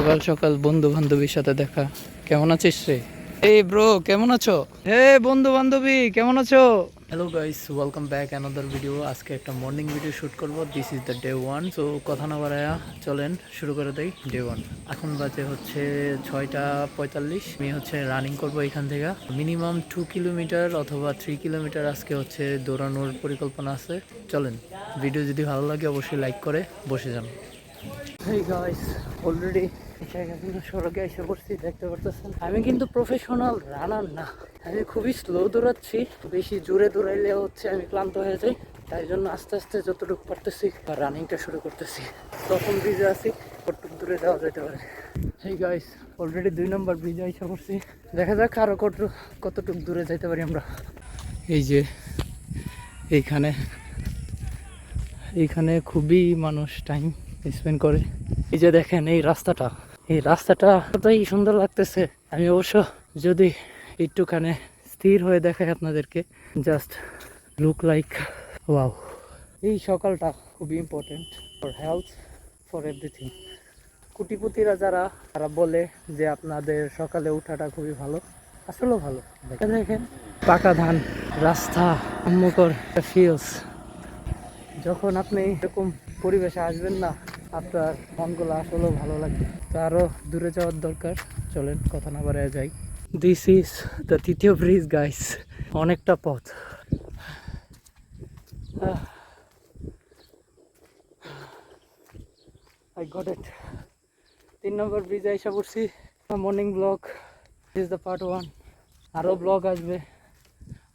সকাল সকাল বন্ধু বান্ধবীর সাথে দেখা। কেমন আছিস রে? এই ব্রো, কেমন আছো? হে বন্ধু বান্ধবী, কেমন আছো? Hello guys, welcome back another video. আজকে একটা মর্নিং ভিডিও শ্যুট করব। This is the day 1। So কথা না বাড়ায়া চলেন শুরু করে দেই ডে 1। এখন বাজে হচ্ছে 6:45। আমি হচ্ছে রানিং করব এখান থেকে মিনিমাম 2 কিলোমিটার অথবা 3 কিলোমিটার। আজকে হচ্ছে দৌড়ানোর পরিকল্পনা আছে। চলেন, ভিডিও যদি ভালো লাগে অবশ্যই লাইক করে বসে যান। হেই গাইস, অলরেডি সড়কে এসে পড়ছি, দেখতে পারতেছেন। আমি কিন্তু প্রফেশনাল রানার না, আমি খুবই স্লো দৌড়াচ্ছি। বেশি জোরে দৌড়াইলে হচ্ছে আমি ক্লান্ত হয়ে যাই, তাই জন্য আস্তে আস্তে যতটুকু পারতেছি রানিংটা শুরু করতেছি। প্রথম ব্রিজে আছি, কতটুকু দূরে যাওয়া যেতে পারে। হেই গাইস, অলরেডি 2 নম্বর ব্রিজে এসে পড়ছি। দেখা যাক আরো কতটুকু দূরে যাইতে পারি আমরা। এই যে এইখানে খুবই মানুষ টাইম স্পেন্ড করে। এই যে দেখেন এই রাস্তাটা কতই সুন্দর লাগতেছে। আমি অবশ্য যদি একটুখানে স্থির হয়ে দেখাই আপনাদেরকে, জাস্ট লুক লাইক ওয়াও। এই সকালটা খুবই important for health, for everything. কোটিপতিরা তারা বলে যে আপনাদের সকালে ওঠাটা খুবই ভালো, আসলেও ভালো। দেখেন পাকা ধান, রাস্তা, মুখর ফিলস। যখন আপনি এরকম পরিবেশে আসবেন না, আপনার মনগুলো আসলেও ভালো লাগবে। তো আরও দূরে যাওয়ার দরকার। চলেন কথা না বাড়ায় যাই। দিস ইজ দ্য তৃতীয় ব্রিজ গাইস। অনেকটা পথ। I got it. 3 নম্বর ব্রিজে এসে পড়ছি। Morning blog is the part 1। আরও ব্লগ আসবে,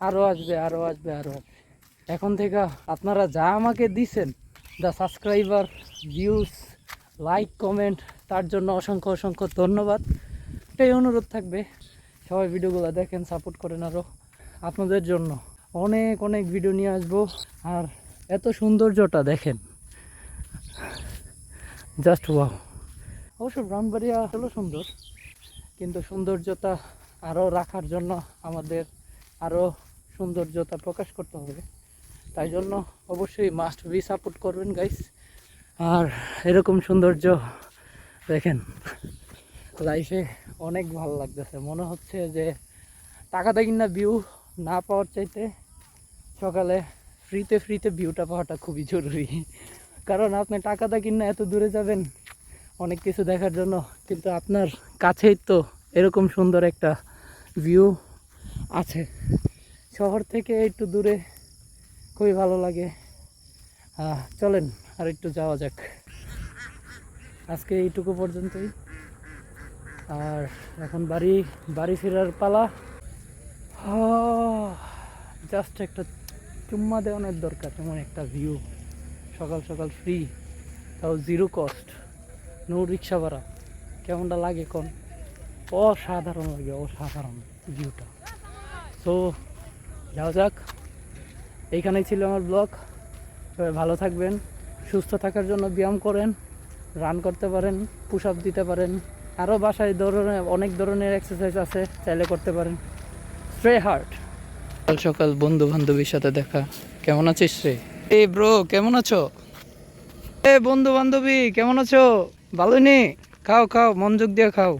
আরও আসবে। এখন থেকে আপনারা যা আমাকে দিছেন, the subscriber, views, like, comment, তার জন্য অসংখ্য অসংখ্য ধন্যবাদ। এটাই অনুরোধ থাকবে, সবাই ভিডিওগুলো দেখেন, সাপোর্ট করেন। আরও আপনাদের জন্য অনেক অনেক ভিডিও নিয়ে আসবো। আর এত সৌন্দর্যটা দেখেন, জাস্ট ওয়াও। অবশ্য ব্রাহ্মণবাড়িয়া হলো সুন্দর, কিন্তু সৌন্দর্যতা আরও রাখার জন্য আমাদের আরও সৌন্দর্যতা প্রকাশ করতে হবে। তাই জন্য অবশ্যই মাস্ট বি সাপোর্ট করবেন গাইস। আর এরকম সৌন্দর্য দেখেন, লাইফে অনেক ভালো লাগতেছে। মনে হচ্ছে যে টাকা দিয়ে কিনা ভিউ না পাওয়ার চাইতে সকালে ফ্রিতে ভিউটা পাওয়াটা খুবই জরুরি। কারণ আপনি টাকা দিয়ে কিনা এত দূরে যাবেন অনেক কিছু দেখার জন্য, কিন্তু আপনার কাছেই তো এরকম সুন্দর একটা ভিউ আছে। শহর থেকে একটু দূরে খুবই ভালো লাগে। চলেন আর একটু যাওয়া যাক। আজকে এইটুকু পর্যন্তই। আর এখন বাড়ি ফেরার পালা। জাস্ট একটা চুম্মা দেওয়ানোর দরকার, তেমন একটা ভিউ। সকাল সকাল ফ্রি, তাও 0 কস্ট, নো রিক্সা ভাড়া। কেমনটা লাগে কোন? অসাধারণ লাগে, অসাধারণ ভিউটা। সো যাওয়া যাক। এইখানেই ছিল আমার ব্লগ। সবাই ভালো থাকবেন, সুস্থ থাকার জন্য ব্যায়াম করেন, রান করতে পারেন, পুশ আপ দিতে পারেন। আরও বাসায় অনেক ধরনের এক্সারসাইজ আছে, চাইলে করতে পারেন। স্ট্রে হার্ট। সকাল সকাল বন্ধু বান্ধবীর সাথে দেখা। কেমন আছিস রে? এই ব্রো, কেমন আছো? এ বন্ধু বান্ধবী, কেমন আছো? ভালোই নি? খাও মনোযোগ দিয়ে খাও।